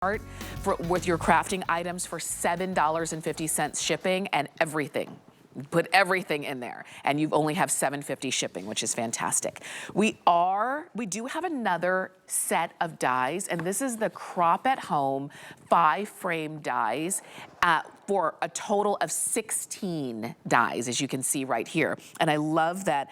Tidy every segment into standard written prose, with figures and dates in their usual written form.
with your crafting items for $7.50 shipping and everything. Put everything in there, and you only have $7.50 shipping, which is fantastic. We do have another set of dies, and this is the Crop at Home 5-frame dies for a total of 16 dies, as you can see right here. And I love that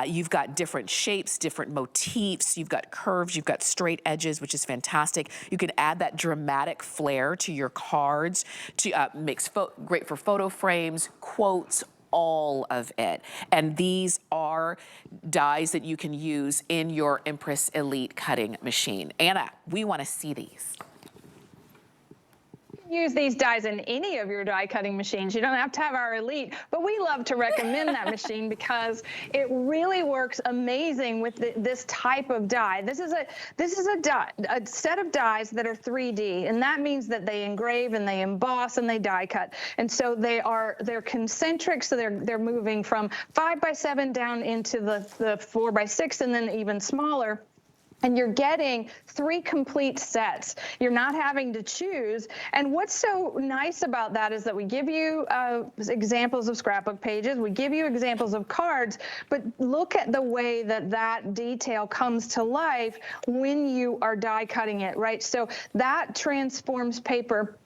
you've got different shapes, different motifs, you've got curves, you've got straight edges, which is fantastic. You can add that dramatic flair to your cards, to makes great for photo frames, quotes, all of it. And these are dies that you can use in your Empress Elite cutting machine. Anna, we want to see these. Use these dies in any of your die cutting machines. You don't have to have our Elite, but we love to recommend that machine because it really works amazing with this type of die. This is a set of dies that are 3D, and that means that they engrave and they emboss and they die cut. And so they're concentric, so they're moving from 5x7 down into the 4x6 and then even smaller. And you're getting 3 complete sets. You're not having to choose. And what's so nice about that is that we give you examples of scrapbook pages, we give you examples of cards, but look at the way that that detail comes to life when you are die cutting it, right? So that transforms paper.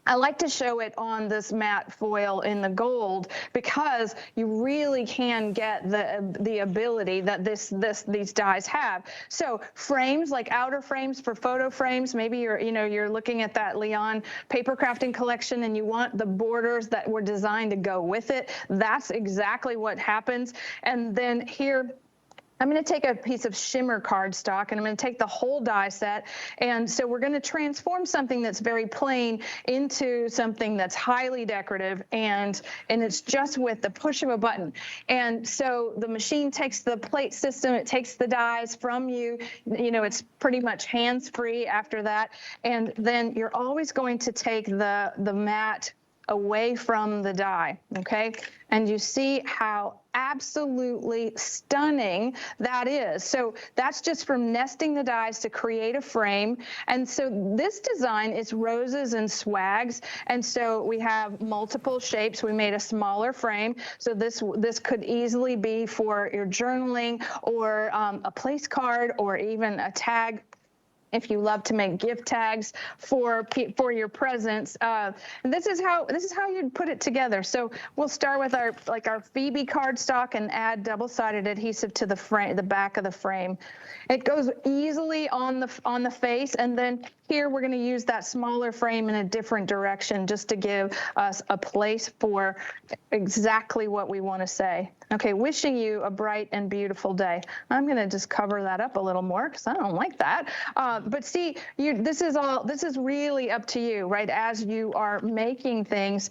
I like to show it on this matte foil in the gold because you really can get the ability that these dies have. So frames, like outer frames for photo frames, maybe you're looking at that Leon paper crafting collection and you want the borders that were designed to go with it. That's exactly what happens. And then here, I'm going to take a piece of shimmer cardstock and I'm going to take the whole die set. And so we're going to transform something that's very plain into something that's highly decorative, and it's just with the push of a button. And so the machine takes the plate system, it takes the dies from you. It's pretty much hands-free after that. And then you're always going to take the mat away from the die, okay? And you see how absolutely stunning that is. So that's just from nesting the dies to create a frame. And so this design is roses and swags. And so we have multiple shapes. We made a smaller frame. So this could easily be for your journaling or a place card or even a tag, if you love to make gift tags for your presents. And this is how you'd put it together. So we'll start with our Phoebe cardstock and add double-sided adhesive to the back of the frame. It goes easily on the face, and then here we're going to use that smaller frame in a different direction just to give us a place for exactly what we want to say. Okay, wishing you a bright and beautiful day. I'm going to just cover that up a little more because I don't like that. But see, this is really up to you, right? As you are making things,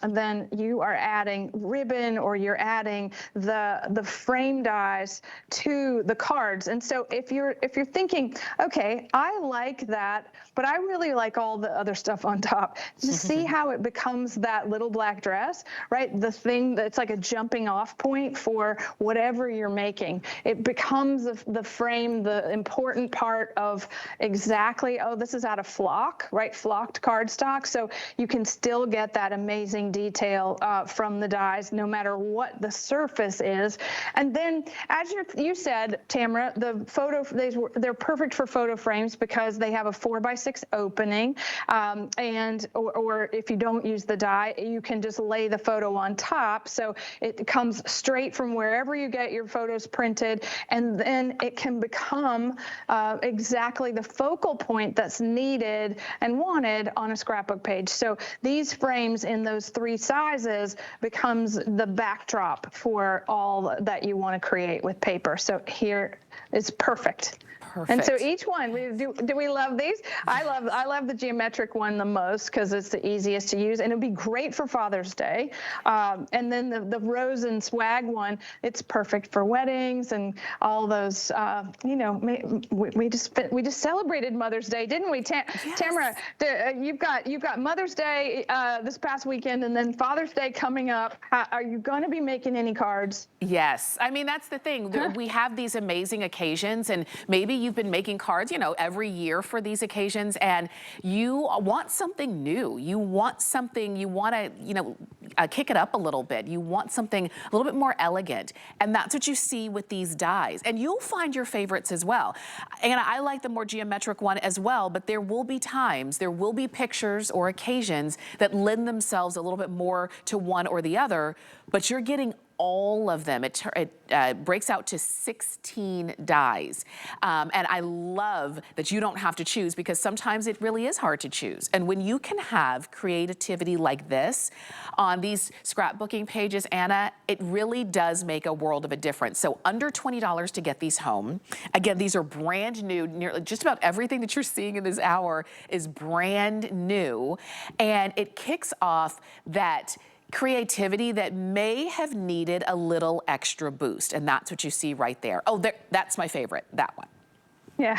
then you are adding ribbon or you're adding the frame dies to the cards. And so if you're thinking, okay, I like that, but I really like all the other stuff on top. Just see how it becomes that little black dress, right? The thing that's like a jumping off point for whatever you're making. It becomes the frame, the important part of exactly, oh, this is out of flock, right? Flocked cardstock. So you can still get that amazing detail from the dies, no matter what the surface is. And then, as you said, Tamara, they're perfect for photo frames because they have a 4x6 opening. Or if you don't use the die, you can just lay the photo on top. So it comes straight from wherever you get your photos printed. And then it can become exactly the focal point that's needed and wanted on a scrapbook page. So these frames in those 3 sizes becomes the backdrop for all that you want to create with paper. So here is perfect. Perfect. And so each one, do we love these? I love the geometric one the most because it's the easiest to use, and it'd be great for Father's Day. And then the rose and swag one, it's perfect for weddings and all those. We just celebrated Mother's Day, didn't we? Yes. Tamara, you've got Mother's Day this past weekend, and then Father's Day coming up. Are you going to be making any cards? Yes. I mean, that's the thing. We have these amazing occasions, and maybe you've been making cards, you know, every year for these occasions, and you want something new. You want something, you want to, you know, kick it up a little bit. You want something a little bit more elegant. And that's what you see with these dies. And you'll find your favorites as well. And I like the more geometric one as well, but there will be times, there will be pictures or occasions that lend themselves a little bit more to one or the other, but you're getting all of them. It breaks out to 16 dies. And I love that you don't have to choose, because sometimes it really is hard to choose. And when you can have creativity like this on these scrapbooking pages, Anna, it really does make a world of a difference. So under $20 to get these home. Again, these are brand new. Nearly just about everything that you're seeing in this hour is brand new. And it kicks off that creativity that may have needed a little extra boost. And that's what you see right there. Oh, that's my favorite, that one. Yeah,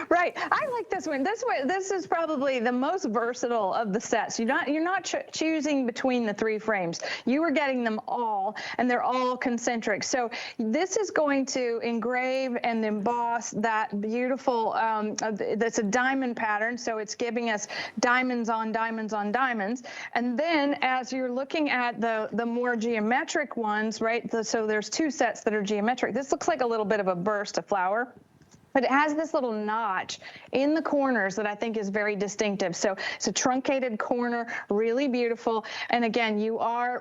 right. I like this one. This is probably the most versatile of the sets. You're not choosing between the 3 frames. You are getting them all, and they're all concentric. So this is going to engrave and emboss that beautiful. That's a diamond pattern, so it's giving us diamonds on diamonds on diamonds. And then as you're looking at the more geometric ones, right? So there's 2 sets that are geometric. This looks like a little bit of a burst of flower. But it has this little notch in the corners that I think is very distinctive. So it's a truncated corner, really beautiful. And again, you are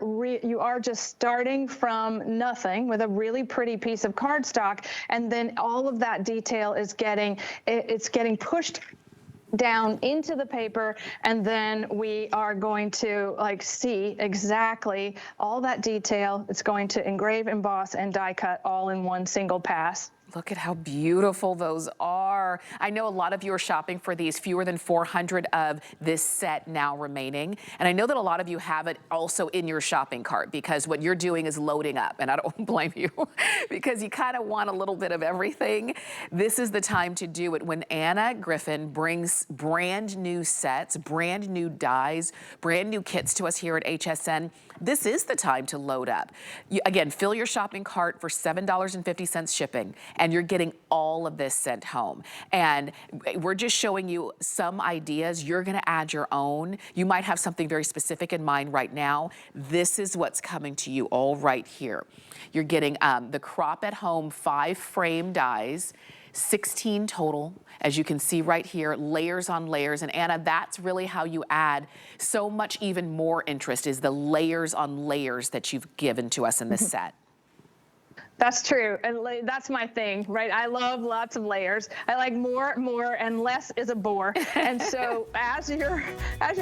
just starting from nothing with a really pretty piece of cardstock, and then all of that detail is getting pushed down into the paper, and then we are going to see exactly all that detail. It's going to engrave, emboss, and die cut all in one single pass. Look at how beautiful those are. I know a lot of you are shopping for these, fewer than 400 of this set now remaining. And I know that a lot of you have it also in your shopping cart, because what you're doing is loading up. And I don't blame you, because you kind of want a little bit of everything. This is the time to do it. When Anna Griffin brings brand new sets, brand new dies, brand new kits to us here at HSN, this is the time to load up. Again, fill your shopping cart for $7.50 shipping, and you're getting all of this sent home. And we're just showing you some ideas. You're gonna add your own. You might have something very specific in mind right now. This is what's coming to you all right here. You're getting the crop at home 5 frame dies, 16 total, as you can see right here, layers on layers. And Anna, that's really how you add so much even more interest, is the layers on layers that you've given to us in this set. That's true, and that's my thing, right? I love lots of layers. I like more, and less is a bore. And so as you're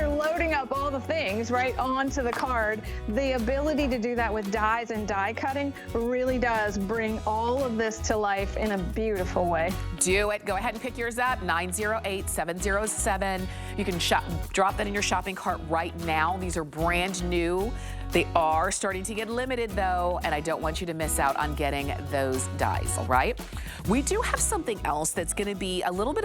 loading up all the things right onto the card, the ability to do that with dies and die cutting really does bring all of this to life in a beautiful way. Do it. Go ahead and pick yours up, 908-707. You can drop that in your shopping cart right now. These are brand new. They are starting to get limited though, and I don't want you to miss out on getting those dies, all right? We do have something else that's gonna be a little bit of